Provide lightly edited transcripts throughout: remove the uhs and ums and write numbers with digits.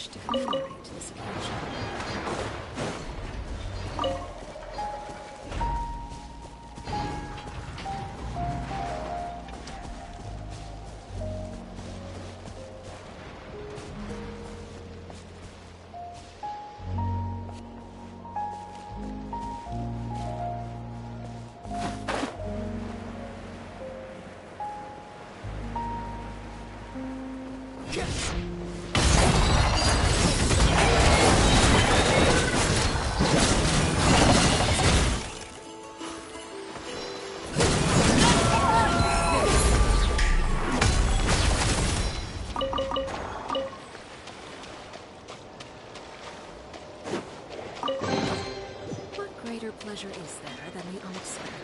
much different flavor to this occasion. What greater pleasure is there than the unexpected?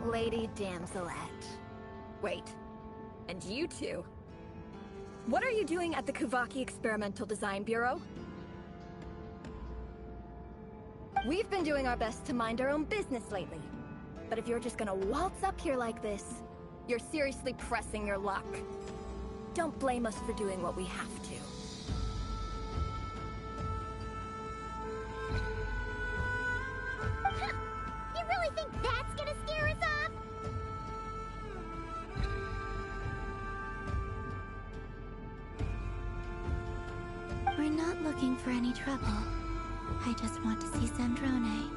Lady Damselette. Wait, and you two? What are you doing at the Kuvaki Experimental Design Bureau? We've been doing our best to mind our own business lately. But if you're just gonna waltz up here like this, you're seriously pressing your luck. Don't blame us for doing what we have to. You really think that's gonna scare us off? We're not looking for any trouble. I just want to see Sandrone.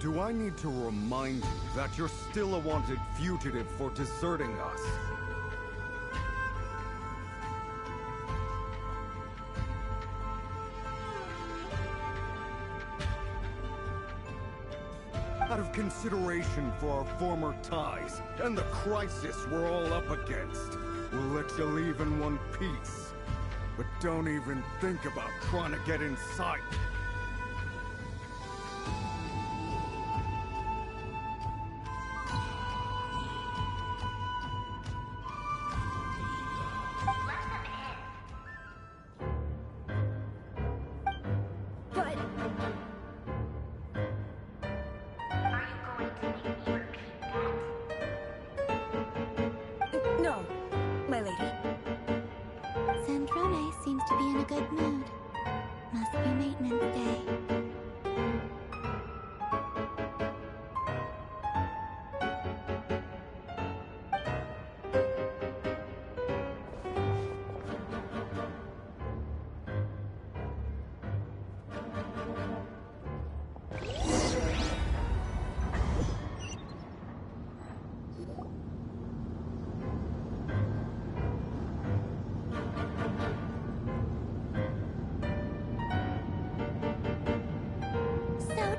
Do I need to remind you that you're still a wanted fugitive for deserting us? Out of consideration for our former ties and the crisis we're all up against, we'll let you leave in one piece. But don't even think about trying to get inside. No, my lady. Sandrone seems to be in a good mood. Must be maintenance day.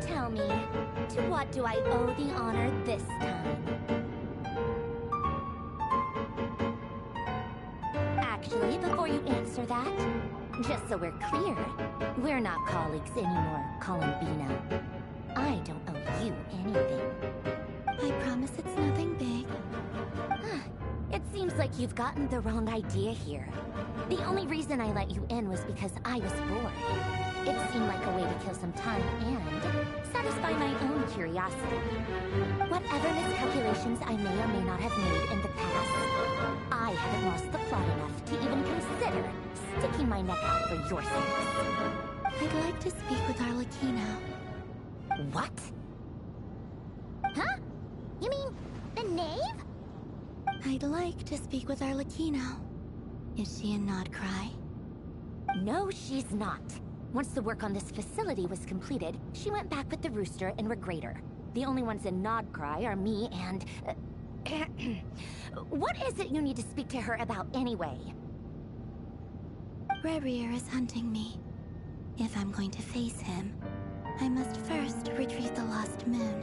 Tell me, to what do I owe the honor this time? Actually, before you answer that, Just so we're clear, we're not colleagues anymore, Columbina. I don't owe you anything. I promise it's nothing big. It seems like you've gotten the wrong idea here. The only reason I let you in was because I was bored. It seemed like a way to kill some time and satisfy my own curiosity. Whatever miscalculations I may or may not have made in the past, I haven't lost the plot enough to even consider sticking my neck out for your sakes. I'd like to speak with Arlecchino. What? Huh? You mean the knave? I'd like to speak with Arlecchino. Is she in Nodcry? No, she's not. Once the work on this facility was completed, she went back with the Rooster and Regrator. The only ones in Nodcry are me and... What is it you need to speak to her about anyway? Rebrier is hunting me. If I'm going to face him, I must first retrieve the lost moon.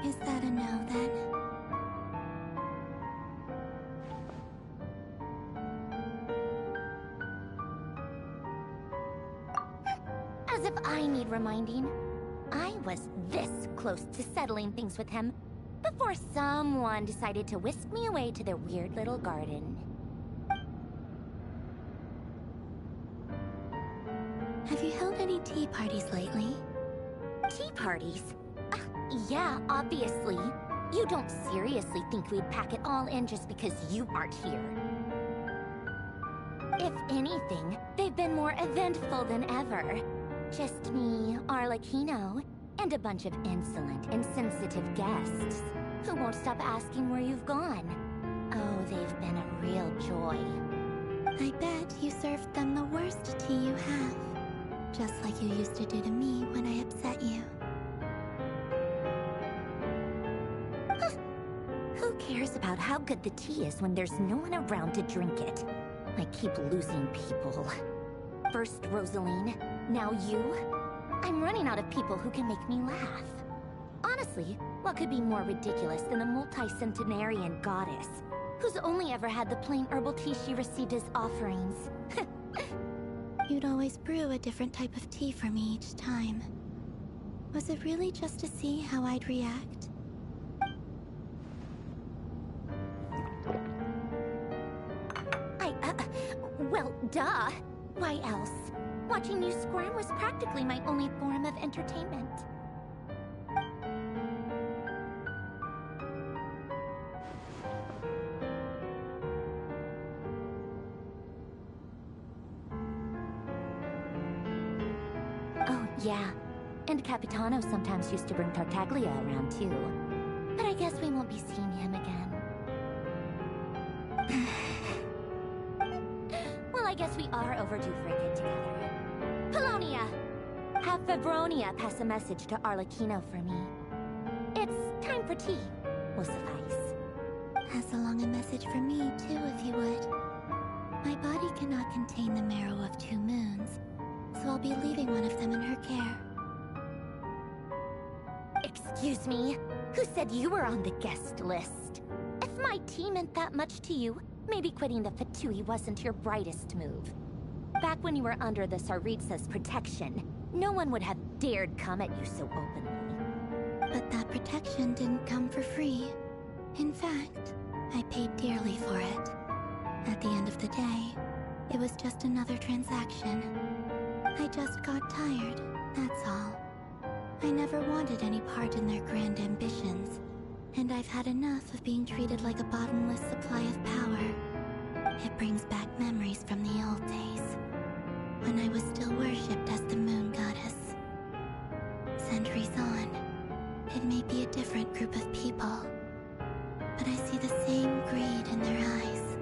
Is that a no, then? As if I need reminding. I was this close to settling things with him before someone decided to whisk me away to their weird little garden. Have you held any tea parties lately? Tea parties? Yeah, obviously. You don't seriously think we'd pack it all in just because you aren't here. If anything, they've been more eventful than ever. Just me, Arlecchino, and a bunch of insolent, insensitive guests who won't stop asking where you've gone. Oh, they've been a real joy. I bet you served them the worst tea you have. Just like you used to do to me when I upset you. Who cares about how good the tea is when there's no one around to drink it? I keep losing people. First Rosaline, now you? I'm running out of people who can make me laugh. Honestly, what could be more ridiculous than a multi-centenarian goddess who's only ever had the plain herbal tea she received as offerings? You'd always brew a different type of tea for me each time. Was it really just to see how I'd react? Well, duh. Why else? Watching you squirm was practically my only form of entertainment. Oh, yeah. And Capitano sometimes used to bring Tartaglia around, too. But I guess we won't be seeing him again. Well, I guess we are overdue for a get-together. Polonia! Have Febronia pass a message to Arlecchino for me. It's time for tea. Will suffice. Pass along a message for me, too, if you would. My body cannot contain the marrow of 2 moons, so I'll be leaving one of them in her care. Excuse me? Who said you were on the guest list? If my tea meant that much to you, maybe quitting the Fatui wasn't your brightest move. Back when you were under the Tsaritsa's protection, no one would have dared come at you so openly. But that protection didn't come for free. In fact, I paid dearly for it. At the end of the day, it was just another transaction. I just got tired, that's all. I never wanted any part in their grand ambitions, and I've had enough of being treated like a bottomless supply of power. It brings back memories from the old days. when I was still worshipped as the moon goddess. Centuries on, it may be a different group of people, but I see the same greed in their eyes.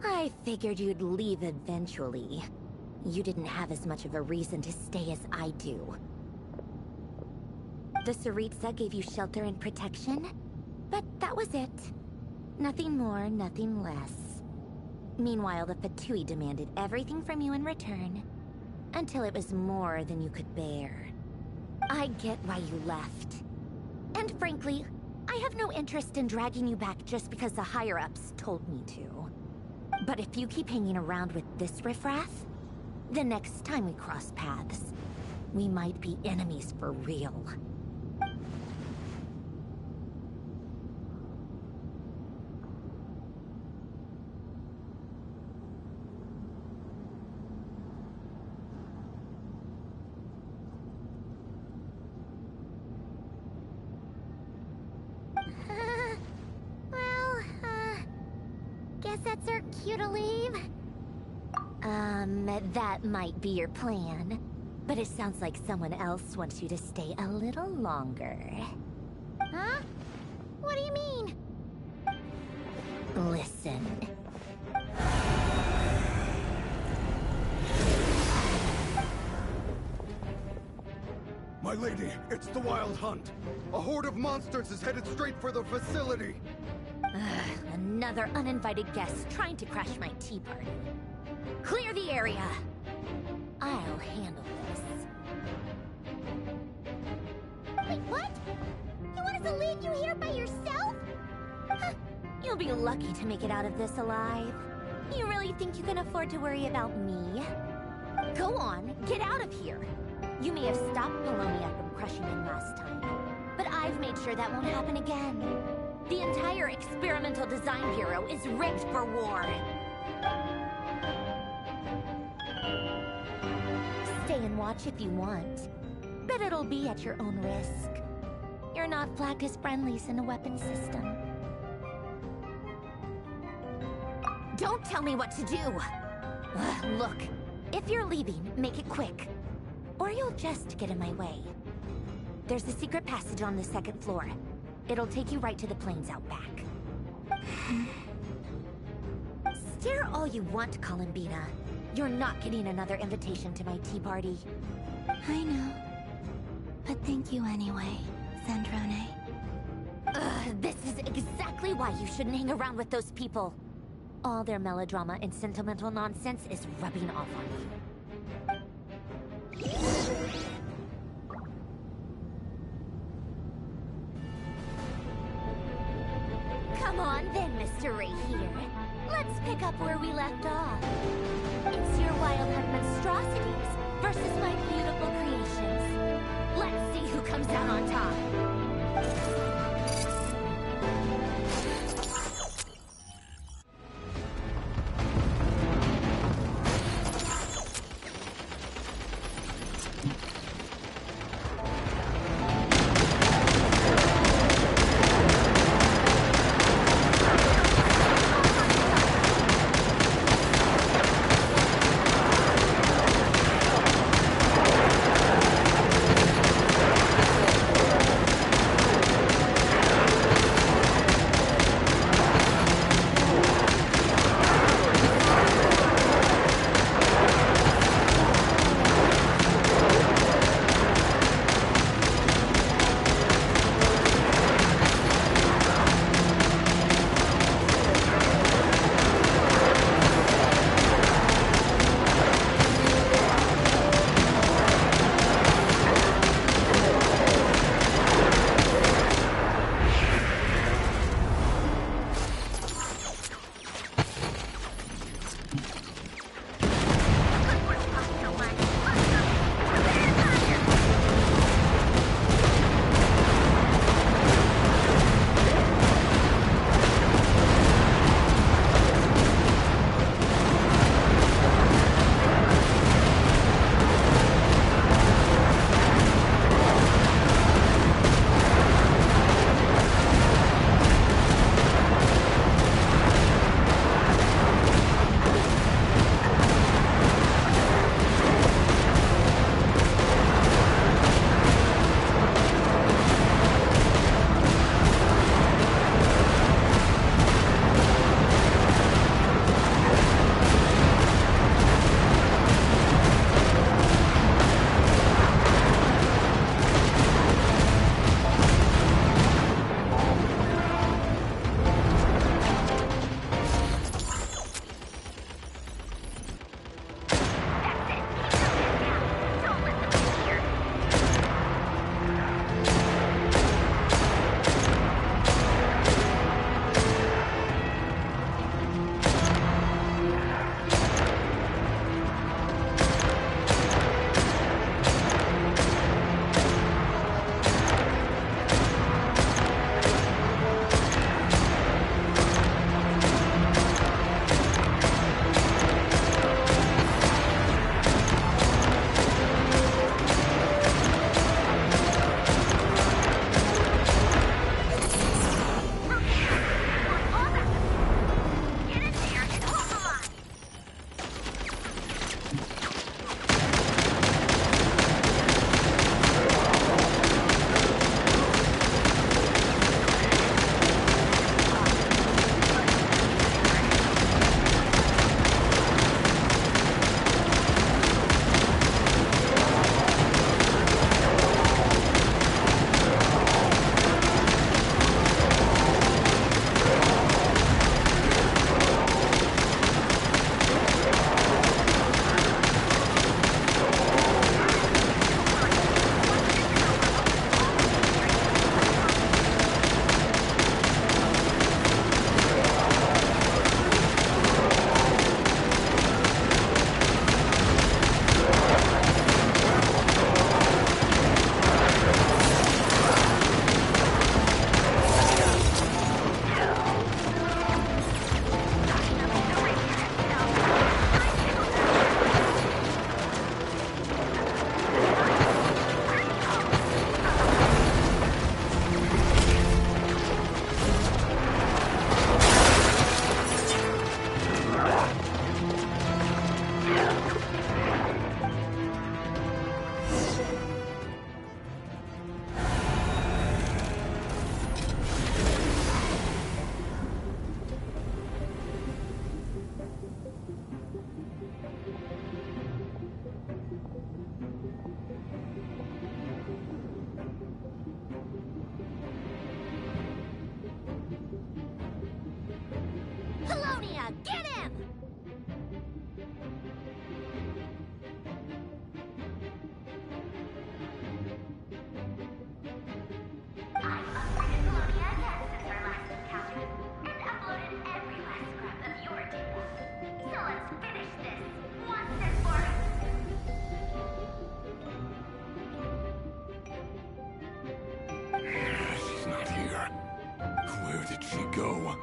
I figured you'd leave eventually. You didn't have as much of a reason to stay as I do. The Tsaritsa gave you shelter and protection, but that was it. Nothing more, nothing less. Meanwhile, the Fatui demanded everything from you in return, until it was more than you could bear. I get why you left. And frankly, I have no interest in dragging you back just because the higher-ups told me to. But if you keep hanging around with this riffraff, the next time we cross paths, we might be enemies for real. Guess that's our cue to leave? That might be your plan. But it sounds like someone else wants you to stay a little longer. Huh? What do you mean? Listen. My lady, it's the Wild Hunt. A horde of monsters is headed straight for the facility. Another uninvited guest trying to crash my tea party. Clear the area! I'll handle this. Wait, what? You want us to leave you here by yourself? Huh. You'll be lucky to make it out of this alive. You really think you can afford to worry about me? Go on, get out of here! You may have stopped Bologna from crushing in last time, but I've made sure that won't happen again. The entire Experimental Design Bureau is rigged for war. Stay and watch if you want, but it'll be at your own risk. You're not flagged as friendlies in the weapon system. Don't tell me what to do! Look, if you're leaving, make it quick. Or you'll just get in my way. There's a secret passage on the second floor. It'll take you right to the plains out back. Stare all you want, Columbina. You're not getting another invitation to my tea party. I know. But thank you anyway, Sandrone. This is exactly why you shouldn't hang around with those people. All their melodrama and sentimental nonsense is rubbing off on you. Come on then, Mr. Right here. Let's pick up where we left off. It's your wild hunt monstrosities versus my beautiful creations. Let's see who comes out on top. did she go?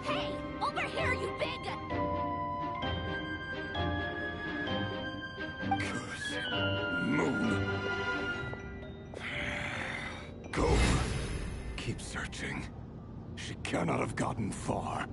Hey! Over here, you big... Good moon. Go. Keep searching. She cannot have gotten far.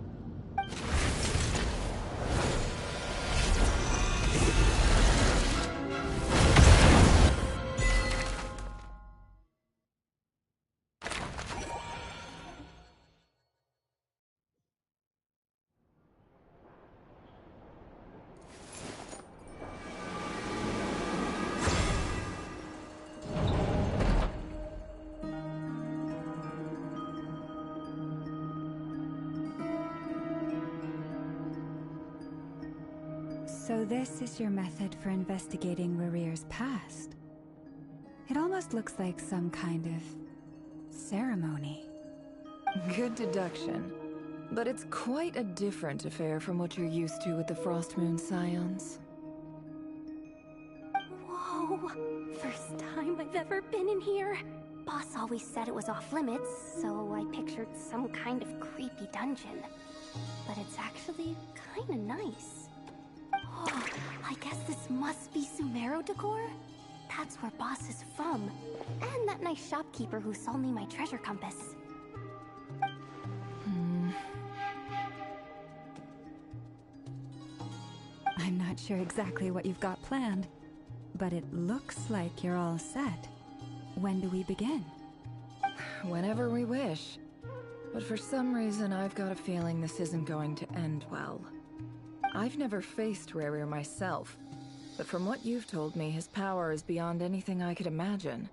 So this is your method for investigating Rarir's past. It almost looks like some kind of ceremony. Good deduction. But it's quite a different affair from what you're used to with the Frost Moon Scions. Whoa! First time I've ever been in here. Boss always said it was off limits, so I pictured some kind of creepy dungeon. But it's actually kinda nice. Oh, I guess this must be Sumeru decor? That's where Boss is from. And that nice shopkeeper who sold me my treasure compass. I'm not sure exactly what you've got planned, but it looks like you're all set. When do we begin? Whenever we wish. But for some reason, I've got a feeling this isn't going to end well. I've never faced Rarir myself, but from what you've told me, his power is beyond anything I could imagine.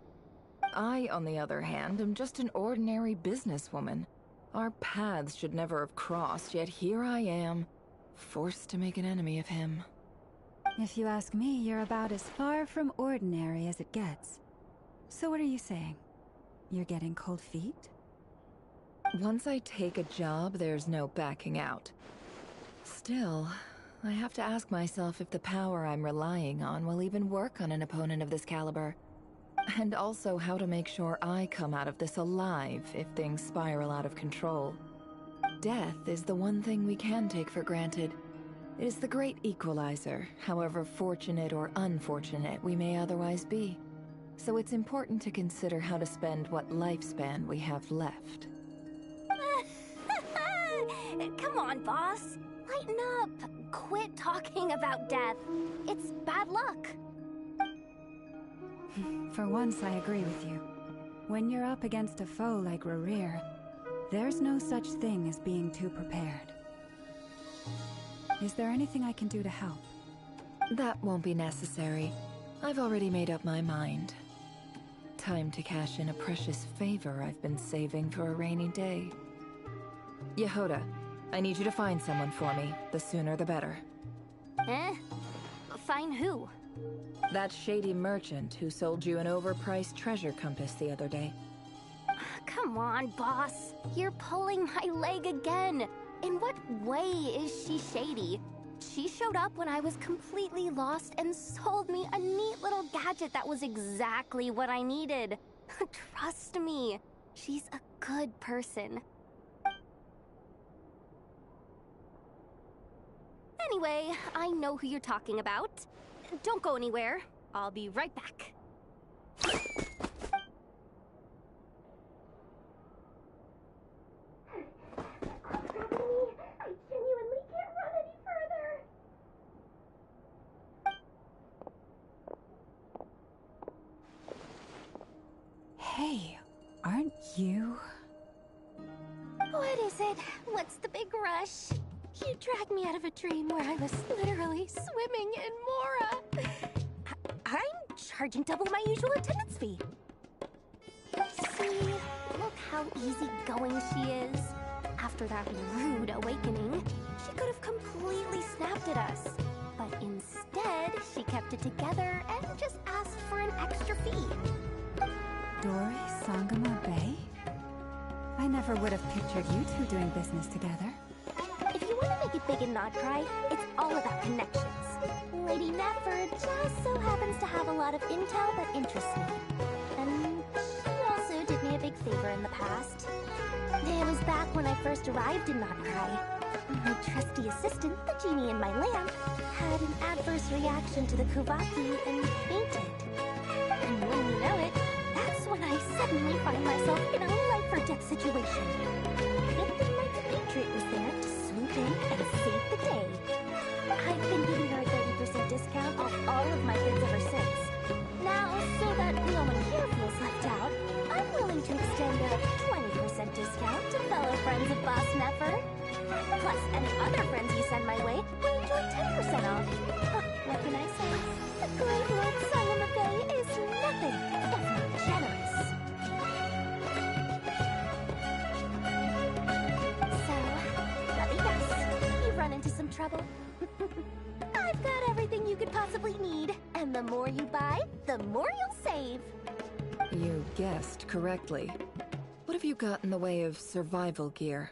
I, on the other hand, am just an ordinary businesswoman. Our paths should never have crossed, yet here I am, forced to make an enemy of him. If you ask me, you're about as far from ordinary as it gets. So what are you saying? You're getting cold feet? Once I take a job, there's no backing out. Still, I have to ask myself if the power I'm relying on will even work on an opponent of this caliber. And also how to make sure I come out of this alive if things spiral out of control. Death is the one thing we can take for granted. It is the great equalizer, however fortunate or unfortunate we may otherwise be. So it's important to consider how to spend what lifespan we have left. Come on, boss. Lighten up. Quit talking about death. It's bad luck. For once, I agree with you. When you're up against a foe like Rarir, there's no such thing as being too prepared. Is there anything I can do to help? That won't be necessary. I've already made up my mind. Time to cash in a precious favor I've been saving for a rainy day. Yehoda, I need you to find someone for me. The sooner the better. Eh? Find who? That shady merchant who sold you an overpriced treasure compass the other day. Come on, boss. You're pulling my leg again. In what way is she shady? She showed up when I was completely lost and sold me a neat little gadget that was exactly what I needed. Trust me, she's a good person. Anyway, I know who you're talking about. Don't go anywhere. I'll be right back. I genuinely can't run any further. Hey, aren't you... What is it? What's the big rush? You dragged me out of a dream where I was literally swimming in Mora. I'm charging double my usual attendance fee. See, look how easygoing she is. After that rude awakening, she could have completely snapped at us. But instead, she kept it together and just asked for an extra fee. Dori Sangama Bay? I never would have pictured you two doing business together. If you want to make it big and not cry, it's all about connections. Lady Netford just so happens to have a lot of intel that interests me. And she also did favor in the past. It was back when I first arrived in Nanrai. My trusty assistant, the genie in my lamp, had an adverse reaction to the Kuvaki and fainted. And when you know it, that's when I suddenly find myself in a life-or-death situation. If the my compatriot was there to swoop in and save the day. I've been giving her a 30% discount off all of my goods ever since. Now, so that no one here feels left out, I'm willing to extend a 20% discount to fellow friends of Boss Nefer. Plus, any other friends you send my way will enjoy 10% off. What can I say? The great Lord Simon the Bay is nothing if not generous. So, let me guess, you've run into some trouble? I've got everything you could possibly need, and the more you buy, the more you'll save. You guessed correctly. What have you got in the way of survival gear?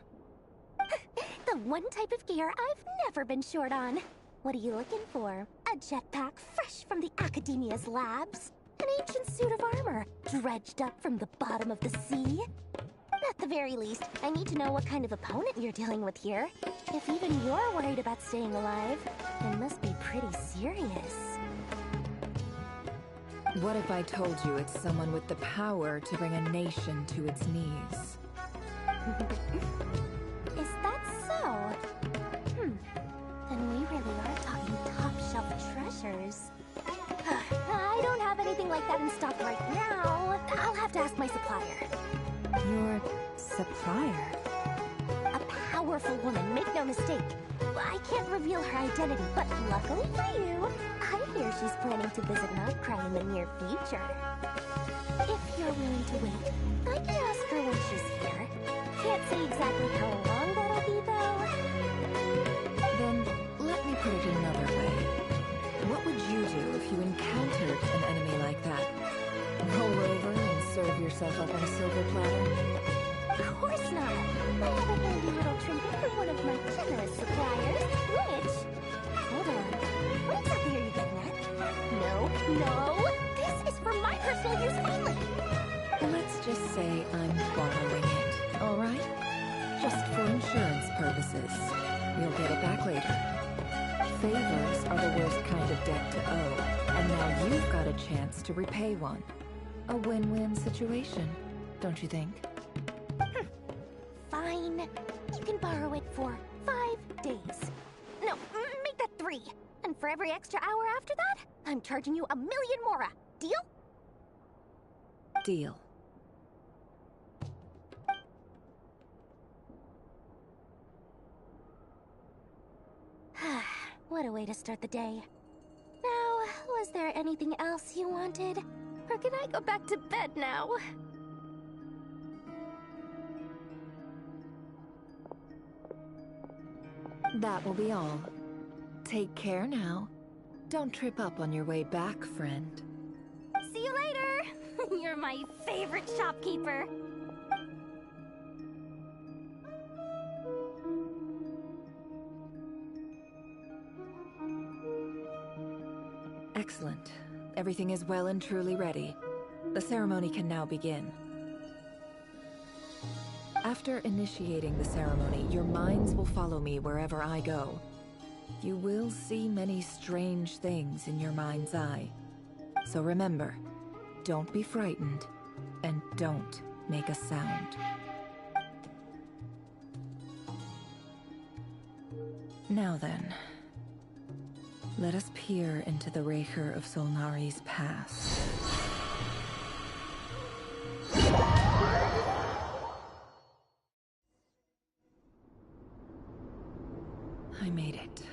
The one type of gear I've never been short on. What are you looking for? A jetpack fresh from the Academia's labs? An ancient suit of armor dredged up from the bottom of the sea? At the very least, I need to know what kind of opponent you're dealing with here. If even you're worried about staying alive, it must be pretty serious. What if I told you it's someone with the power to bring a nation to its knees? Is that so? Then we really are talking top-shelf treasures. I don't have anything like that in stock right now. I'll have to ask my supplier. Your supplier? A powerful woman, make no mistake. I can't reveal her identity, but luckily for you, I hear she's planning to visit Notcry in the near future. If you're willing to wait, I can ask her when she's here. Can't say exactly how long that'll be, though. Then, let me put it another way. What would you do if you encountered an enemy like that? Roll over and serve yourself up on a silver platter? Of course not. I have a handy little trinket from one of my generous suppliers, which... Hold on. What exactly are you getting at? No. This is for my personal use only. Let's just say I'm borrowing it, all right? Just for insurance purposes. You'll get it back later. Favors are the worst kind of debt to owe, and now you've got a chance to repay one. A win-win situation, don't you think? Fine. You can borrow it for 5 days. No, make that 3. And for every extra hour after that, I'm charging you 1,000,000 mora. Deal? Deal. What a way to start the day. Now, was there anything else you wanted? Or can I go back to bed now? That will be all. Take care now. Don't trip up on your way back, friend. See you later! You're my favorite shopkeeper. Excellent. Everything is well and truly ready. The ceremony can now begin. After initiating the ceremony, your minds will follow me wherever I go. You will see many strange things in your mind's eye. So remember, don't be frightened, and don't make a sound. Now then, let us peer into the Raker of Solnari's past. I made it.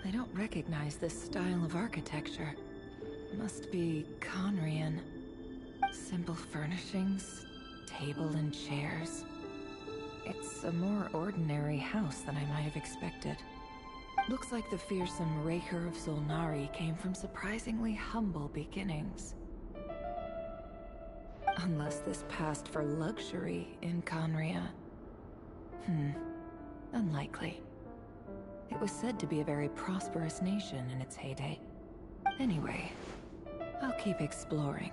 I don't recognize this style of architecture. Must be Conrian. Simple furnishings, table and chairs. It's a more ordinary house than I might have expected. Looks like the fearsome Raker of Solnari came from surprisingly humble beginnings. Unless this passed for luxury in Conria. Unlikely. It was said to be a very prosperous nation in its heyday. Anyway, I'll keep exploring.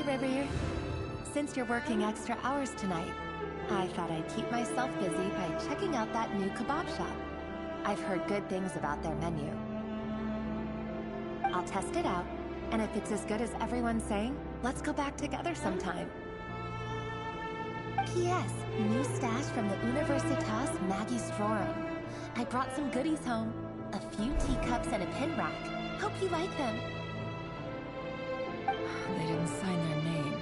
River. Since you're working extra hours tonight, I thought I'd keep myself busy by checking out that new kebab shop. I've heard good things about their menu. I'll test it out, and if it's as good as everyone's saying, let's go back together sometime. P.S. New stash from the Universitas Magistrorum. I brought some goodies home. A few teacups and a pin rack. Hope you like them. They didn't sign their name,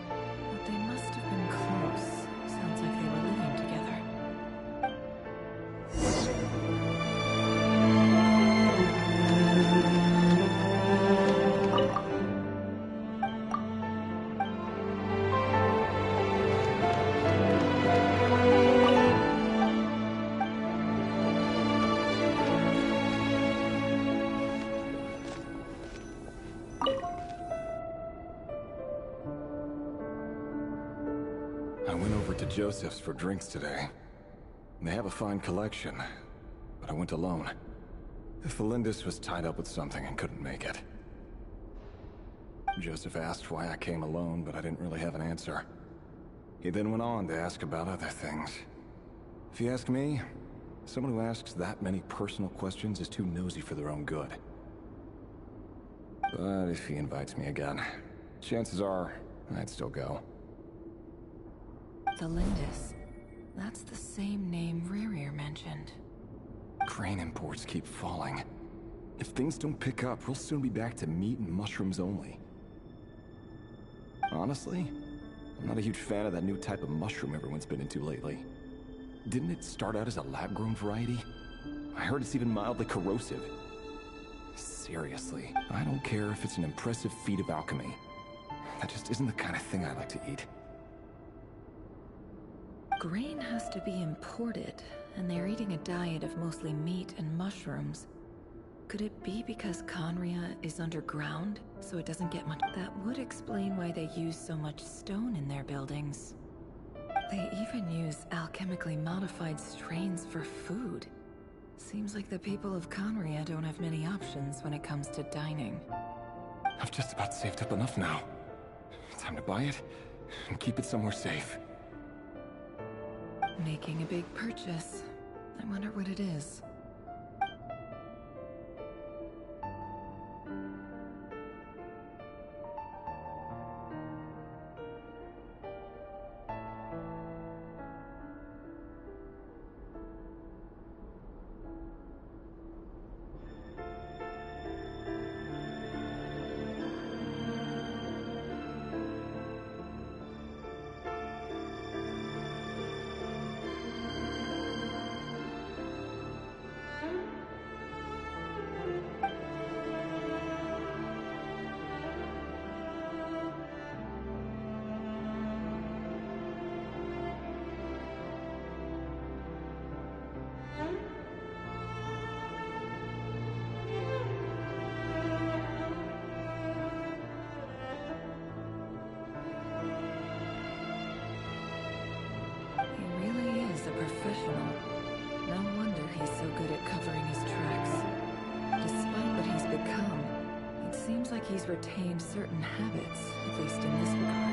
but they must have been close. Sounds like they were living together. I went over to Joseph's for drinks today. They have a fine collection, but I went alone. Felindis was tied up with something and couldn't make it. Joseph asked why I came alone, but I didn't really have an answer. He then went on to ask about other things. If you ask me, someone who asks that many personal questions is too nosy for their own good. But if he invites me again, chances are I'd still go. Felindis. That's the same name Rerir mentioned. Crane imports keep falling. If things don't pick up, we'll soon be back to meat and mushrooms only. Honestly, I'm not a huge fan of that new type of mushroom everyone's been into lately. Didn't it start out as a lab-grown variety? I heard it's even mildly corrosive. Seriously, I don't care if it's an impressive feat of alchemy. That just isn't the kind of thing I like to eat. Grain has to be imported, and they're eating a diet of mostly meat and mushrooms. Could it be because Conria is underground, so it doesn't get much? That would explain why they use so much stone in their buildings. They even use alchemically modified strains for food. Seems like the people of Conria don't have many options when it comes to dining. I've just about saved up enough now. Time to buy it and keep it somewhere safe. Making a big purchase. I wonder what it is. Professional. No wonder he's so good at covering his tracks. Despite what he's become, it seems like he's retained certain habits, at least in this regard.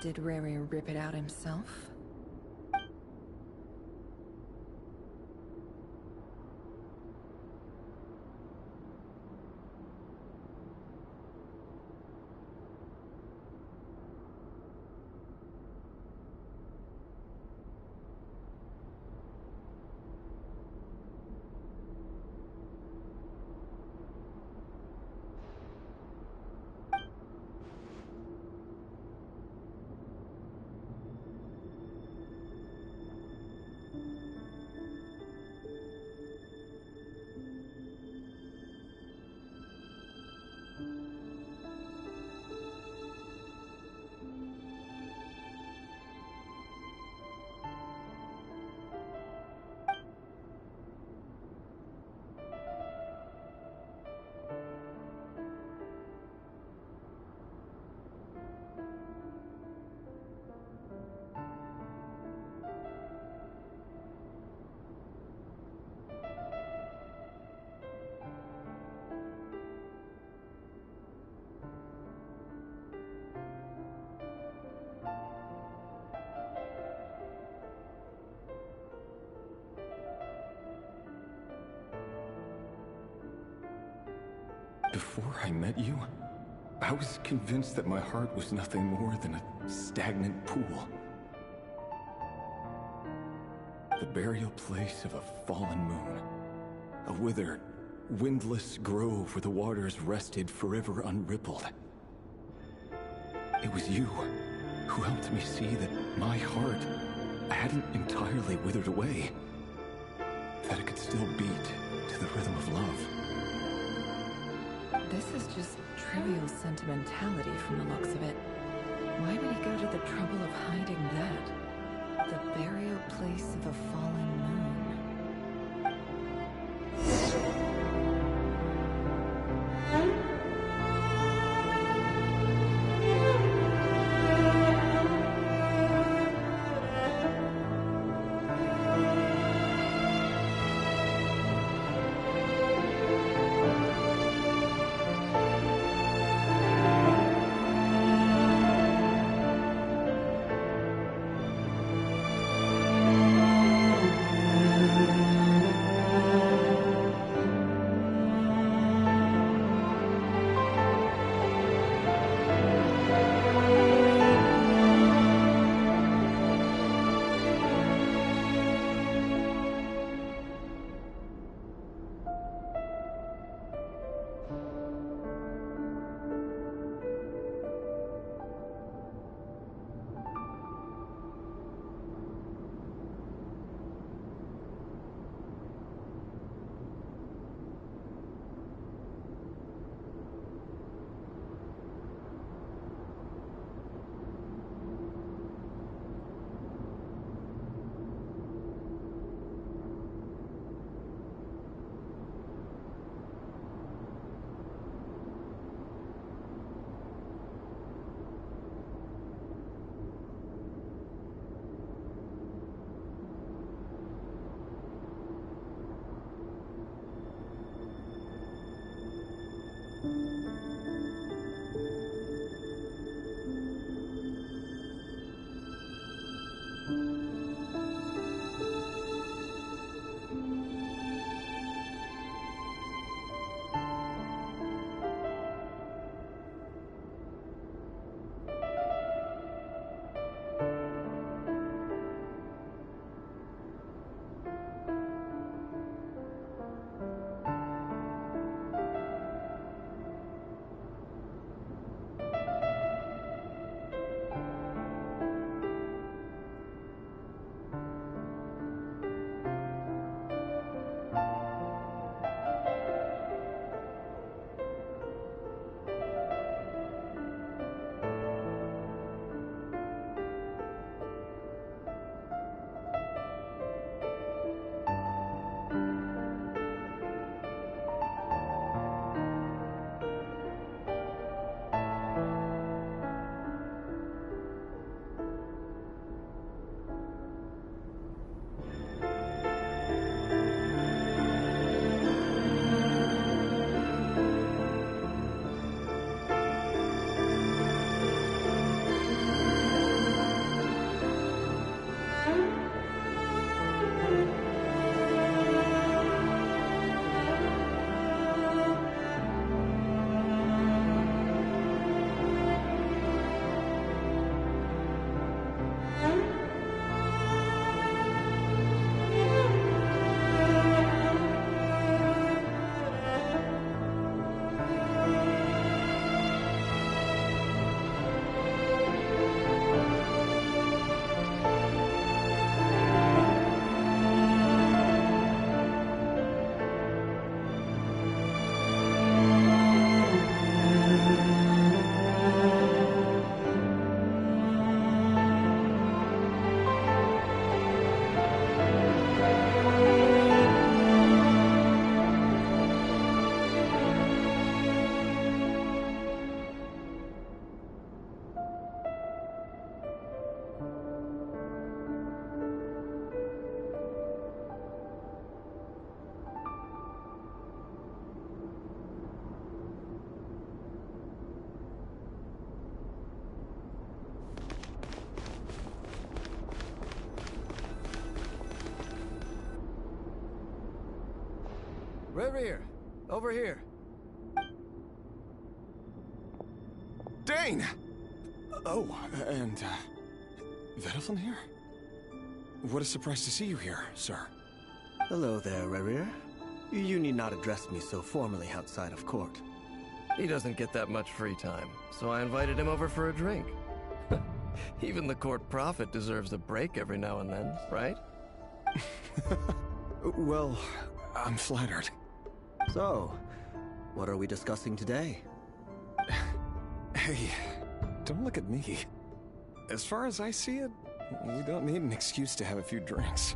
Did Rerir rip it out himself? Before I met you, I was convinced that my heart was nothing more than a stagnant pool. The burial place of a fallen moon. A withered, windless grove where the waters rested forever unrippled. It was you who helped me see that my heart hadn't entirely withered away. That it could still beat to the rhythm of love. This is just trivial sentimentality from the looks of it. Why would he go to the trouble of hiding that? The burial place of a fallen moon. Right here. Over here. Dane! Oh, and, Vediflin here? What a surprise to see you here, sir. Hello there, Rerir. You need not address me so formally outside of court. He doesn't get that much free time, so I invited him over for a drink. Even the court prophet deserves a break every now and then, right? Well, I'm flattered. So, what are we discussing today? Hey, don't look at me. As far as I see it, we don't need an excuse to have a few drinks.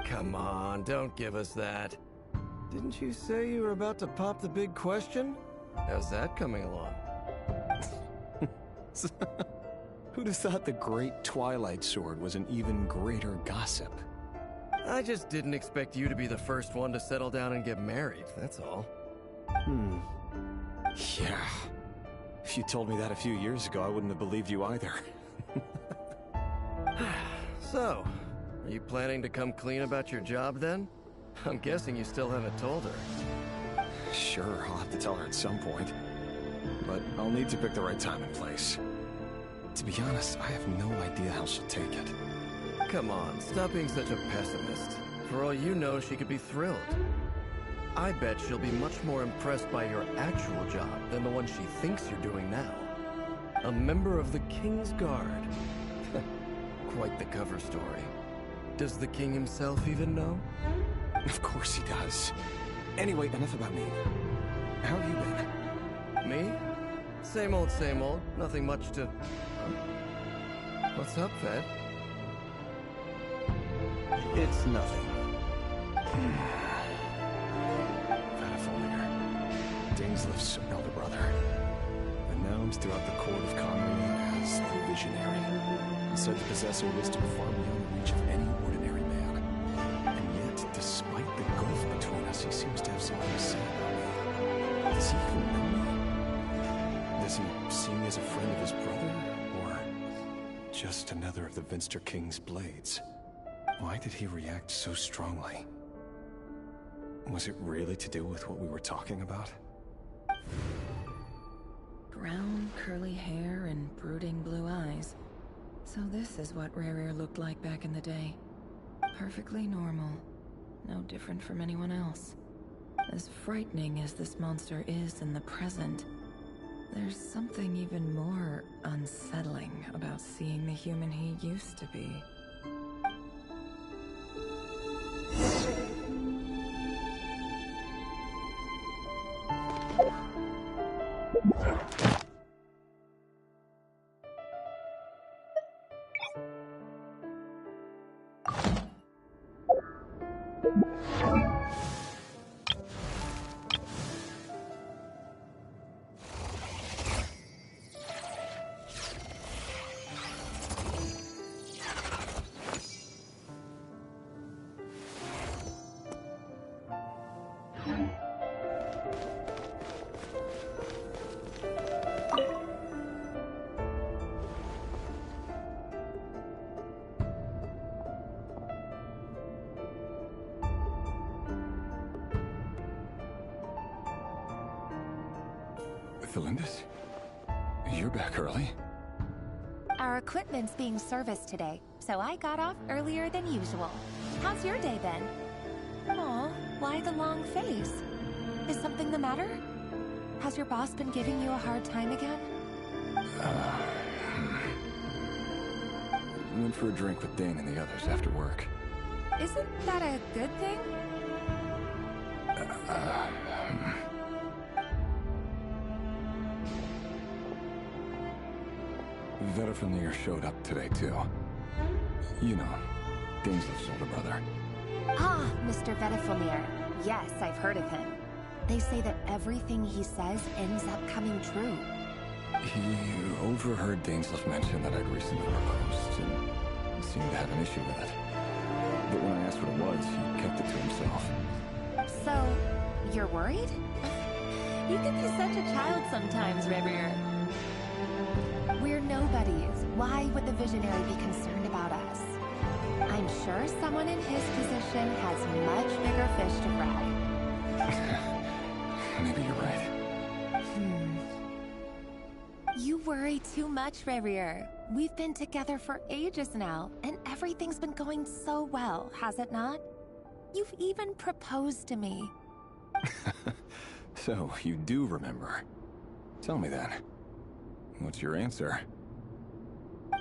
Come on, don't give us that. Didn't you say you were about to pop the big question? How's that coming along? Who'd have thought the Great Twilight Sword was an even greater gossip? I just didn't expect you to be the first one to settle down and get married, that's all. Yeah. If you told me that a few years ago, I wouldn't have believed you either. So, are you planning to come clean about your job then? I'm guessing you still haven't told her. Sure, I'll have to tell her at some point. But I'll need to pick the right time and place. To be honest, I have no idea how she'll take it. Come on, stop being such a pessimist. For all you know, she could be thrilled. I bet she'll be much more impressed by your actual job than the one she thinks you're doing now. A member of the King's Guard. Quite the cover story. Does the king himself even know? Of course he does. Anyway, enough about me. How have you been? Me? Same old, same old. Nothing much to... What's up, Ved? It's nothing. Vediflin, Daneslif's elder brother. Renowned throughout the court of Conry as the Visionary. Said to possess a wisdom far beyond the reach of any ordinary man. And yet, despite the gulf between us, he seems to have something to say about me. Does he even know me? Does he see me as a friend of his brother? Or just another of the Vinster King's blades? Why did he react so strongly? Was it really to do with what we were talking about? Brown, curly hair and brooding blue eyes. So this is what Rerir looked like back in the day. Perfectly normal. No different from anyone else. As frightening as this monster is in the present, there's something even more unsettling about seeing the human he used to be. Felindus? You're back early? Our equipment's being serviced today, so I got off earlier than usual. How's your day been? Aw, why the long face? Is something the matter? Has your boss been giving you a hard time again? Went for a drink with Dane and the others after work. Isn't that a good thing? Vediflin showed up today, too. You know, Daneslif's older brother. Ah, Mr. Vediflin. Yes, I've heard of him. They say that everything he says ends up coming true. He overheard Daneslif mention that I'd recently proposed and seemed to have an issue with it. But when I asked what it was, he kept it to himself. So, you're worried? You can be such a child sometimes, Rerir. We're nobodies. Why would the Visionary be concerned about us? I'm sure someone in his position has much bigger fish to fry. Maybe you're right. You worry too much, Rerir. We've been together for ages now, and everything's been going so well, has it not? You've even proposed to me. So, you do remember. Tell me then. What's your answer?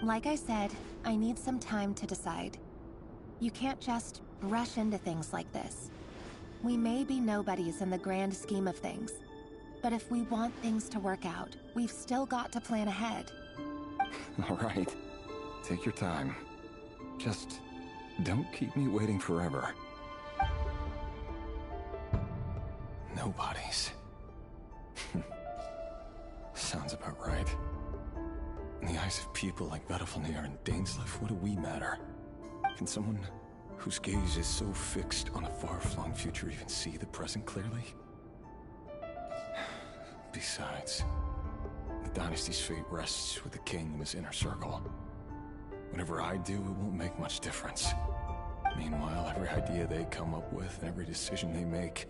Like I said, I need some time to decide. You can't just rush into things like this. We may be nobodies in the grand scheme of things, but if we want things to work out, we've still got to plan ahead. All right. Take your time. Just don't keep me waiting forever. Nobodies. Sounds about right. In the eyes of people like Battlefield and Dainsleif, what do we matter? Can someone whose gaze is so fixed on a far-flung future even see the present clearly? Besides, the dynasty's fate rests with the king and his inner circle. Whatever I do, it won't make much difference. Meanwhile, every idea they come up with and every decision they make,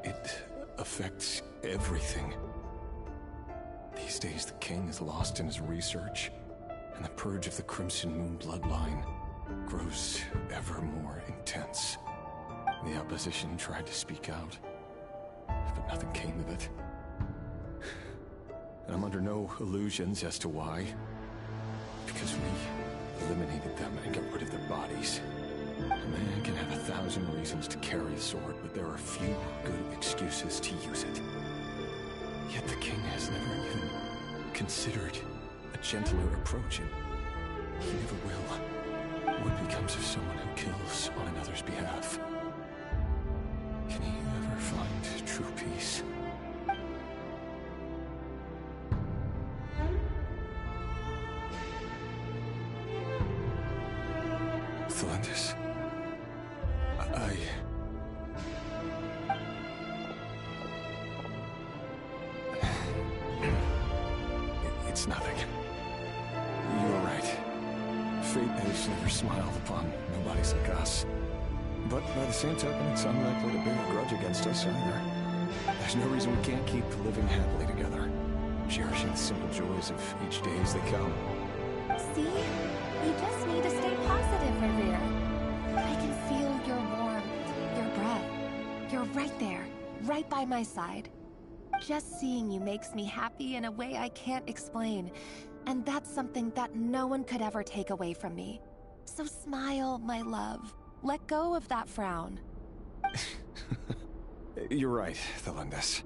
it affects everything. These days, the king is lost in his research, and the purge of the Crimson Moon bloodline grows ever more intense. The opposition tried to speak out, but nothing came of it. And I'm under no illusions as to why. Because we eliminated them and got rid of their bodies. A man can have 1,000 reasons to carry a sword, but there are few good excuses to use it. Yet the king has never even considered a gentler approach, and he never will. What becomes of someone who kills on another's behalf? Can he ever find true peace? Thalendis? It's nothing. You are right. Fate has never smiled upon nobodies like us. But by the same token, it's unlikely to bear a grudge against us either. There's no reason we can't keep living happily together, cherishing the simple joys of each day as they come. See? You just need to stay positive, Rerir. I can feel your warmth, your breath. You're right there, right by my side. Just seeing you makes me happy in a way I can't explain. And that's something that no one could ever take away from me. So smile, my love. Let go of that frown. You're right, Thalendis.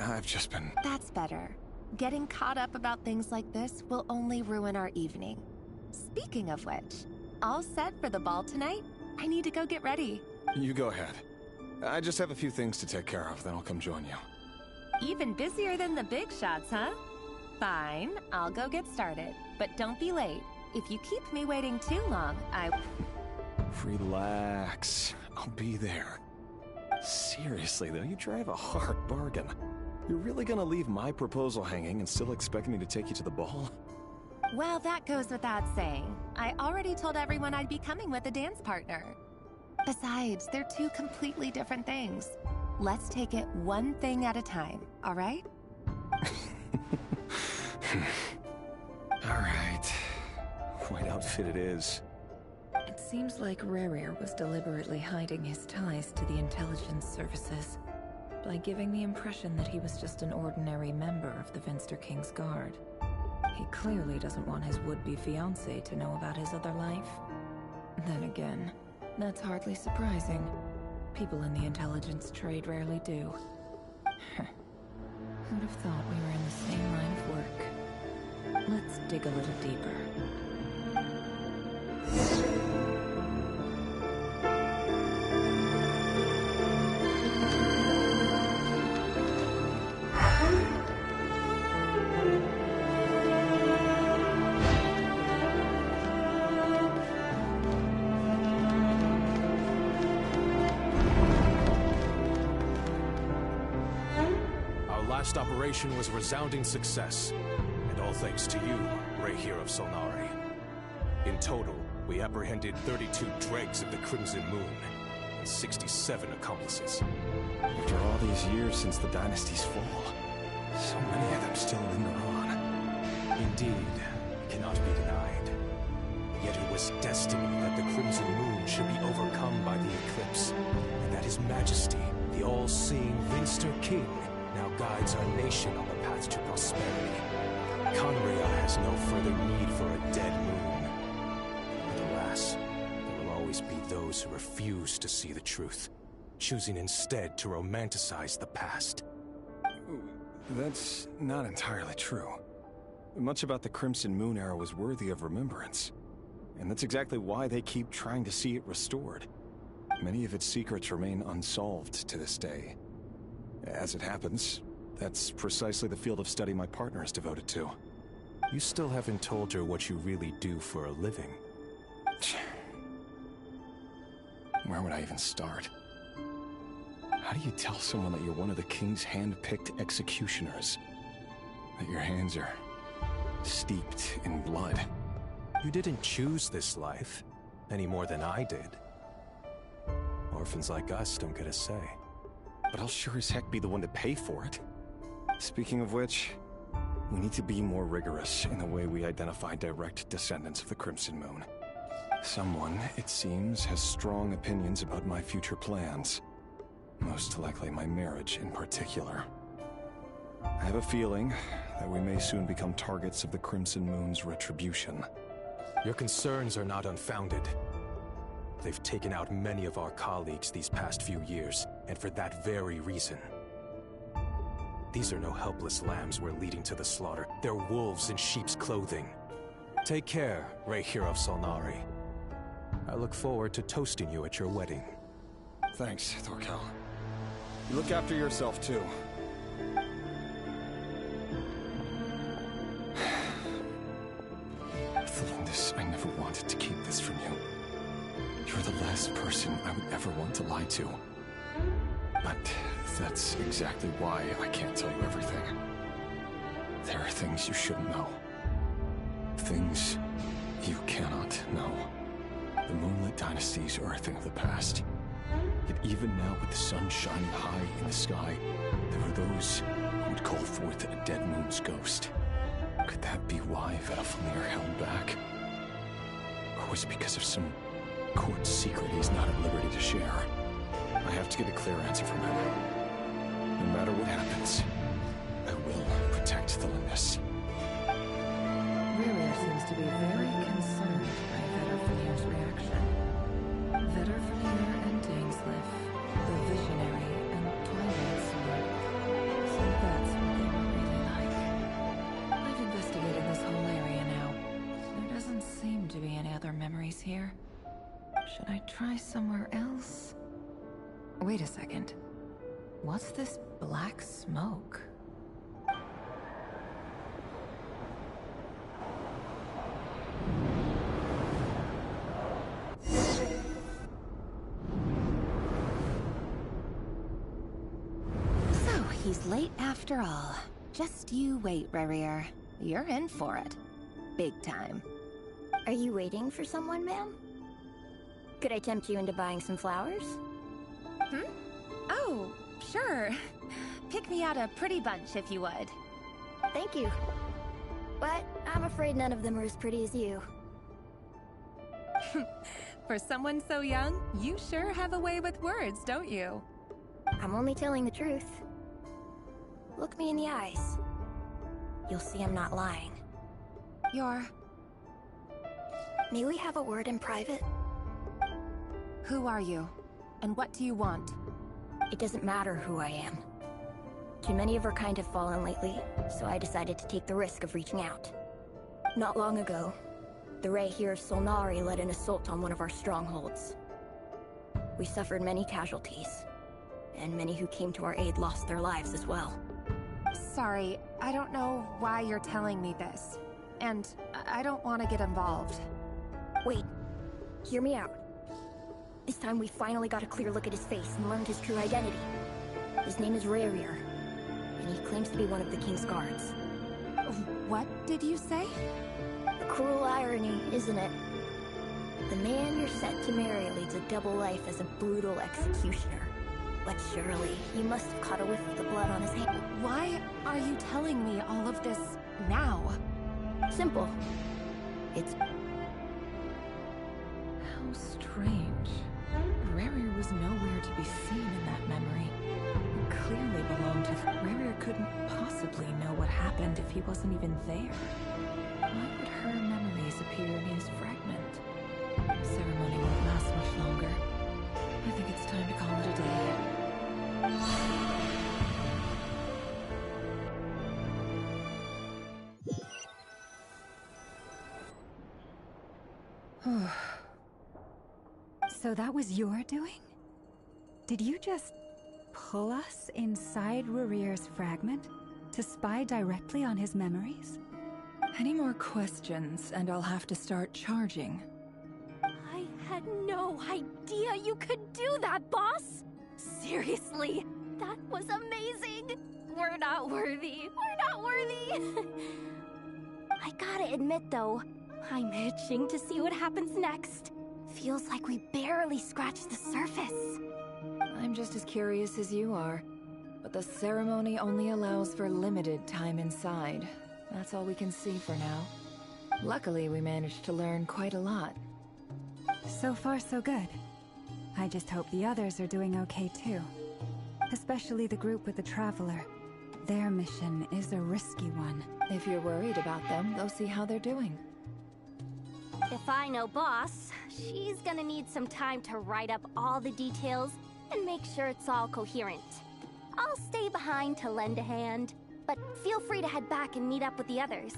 I've just been... That's better. Getting caught up about things like this will only ruin our evening. Speaking of which, all set for the ball tonight? I need to go get ready. You go ahead. I just have a few things to take care of, then I'll come join you. Even busier than the big shots, huh? Fine, I'll go get started. But don't be late. If you keep me waiting too long, Relax. I'll be there. Seriously, though, you drive a hard bargain. You're really gonna leave my proposal hanging and still expect me to take you to the ball? Well, that goes without saying. I already told everyone I'd be coming with a dance partner. Besides, they're two completely different things. Let's take it one thing at a time, all right? All right. White outfit it is. It seems like Rerir was deliberately hiding his ties to the intelligence services by giving the impression that he was just an ordinary member of the Finster King's Guard. He clearly doesn't want his would-be fiancée to know about his other life. Then again, that's hardly surprising. People in the intelligence trade rarely do. Who'd have thought we were in the same line of work? Let's dig a little deeper. Last operation was a resounding success, and all thanks to you, Rerir of Sonari. In total, we apprehended 32 dregs of the Crimson Moon, and 67 accomplices. After all these years since the dynasty's fall, so many of them still linger on. Indeed, it cannot be denied. Yet it was destiny that the Crimson Moon should be overcome by the eclipse, and that His Majesty, the all-seeing Vinster King, now guides our nation on the path to prosperity. Conria has no further need for a dead moon. But alas, there will always be those who refuse to see the truth, choosing instead to romanticize the past. That's not entirely true. Much about the Crimson Moon era was worthy of remembrance. And that's exactly why they keep trying to see it restored. Many of its secrets remain unsolved to this day. As it happens, that's precisely the field of study my partner is devoted to. You still haven't told her what you really do for a living. Where would I even start? How do you tell someone that you're one of the King's hand-picked executioners? That your hands are steeped in blood? You didn't choose this life, any more than I did. Orphans like us don't get a say. But I'll sure as heck be the one to pay for it. Speaking of which, we need to be more rigorous in the way we identify direct descendants of the Crimson Moon. Someone, it seems, has strong opinions about my future plans. Most likely my marriage in particular. I have a feeling that we may soon become targets of the Crimson Moon's retribution. Your concerns are not unfounded. They've taken out many of our colleagues these past few years, and for that very reason. These are no helpless lambs we're leading to the slaughter. They're wolves in sheep's clothing. Take care, Rehir of Solnari. I look forward to toasting you at your wedding. Thanks, Thorkel. You look after yourself, too. Thelindis, I never wanted to keep this from you. You're the last person I would ever want to lie to. But that's exactly why I can't tell you everything. There are things you shouldn't know. Things you cannot know. The Moonlit Dynasties are a thing of the past. Yet even now, with the sun shining high in the sky, there are those who would call forth a dead moon's ghost. Could that be why Vedalfnir held back? Or was it because of some court secret he's not at liberty to share? I have to get a clear answer from him. No matter what happens, I will protect Thelindis. Rerir seems to be very concerned by Vedalfnir's reaction. Vedalfnir and Dainsleif, the Visionary and Twilight Sword. So that's what they were really like. I've investigated this whole area now. There doesn't seem to be any other memories here. Should I try somewhere else? Wait a second. What's this black smoke? So, he's late after all. Just you wait, Rerir. You're in for it. Big time. Are you waiting for someone, ma'am? Could I tempt you into buying some flowers? Oh, sure. Pick me out a pretty bunch if you would. Thank you. But I'm afraid none of them are as pretty as you. For someone so young, you sure have a way with words, don't you? I'm only telling the truth. Look me in the eyes. You'll see I'm not lying. May we have a word in private? Who are you? And what do you want? It doesn't matter who I am. Too many of our kind have fallen lately, so I decided to take the risk of reaching out. Not long ago, the Rehir of Solnari led an assault on one of our strongholds. We suffered many casualties, and many who came to our aid lost their lives as well. Sorry, I don't know why you're telling me this. And I don't want to get involved. Wait, hear me out. This time we finally got a clear look at his face and learned his true identity. His name is Rerir, and he claims to be one of the King's guards. What did you say? A cruel irony, isn't it? The man you're set to marry leads a double life as a brutal executioner. But surely, he must have caught a whiff of the blood on his hand. Why are you telling me all of this now? Simple. It's... How strange. Rerir was nowhere to be seen in that memory. It clearly belonged to... Rerir couldn't possibly know what happened if he wasn't even there. Why would her memories appear in his fragment? The ceremony won't last much longer. I think it's time to call it a day. So that was your doing? Did you just pull us inside Rerir's fragment to spy directly on his memories? Any more questions, and I'll have to start charging. I had no idea you could do that, boss! Seriously, that was amazing! We're not worthy. We're not worthy! I gotta admit, though, I'm itching to see what happens next. Feels like we barely scratched the surface. I'm just as curious as you are. But the ceremony only allows for limited time inside. That's all we can see for now. Luckily, we managed to learn quite a lot. So far, so good. I just hope the others are doing okay too. Especially the group with the Traveler. Their mission is a risky one. If you're worried about them, go see how they're doing. If I know Boss, she's gonna need some time to write up all the details and make sure it's all coherent. I'll stay behind to lend a hand, but feel free to head back and meet up with the others.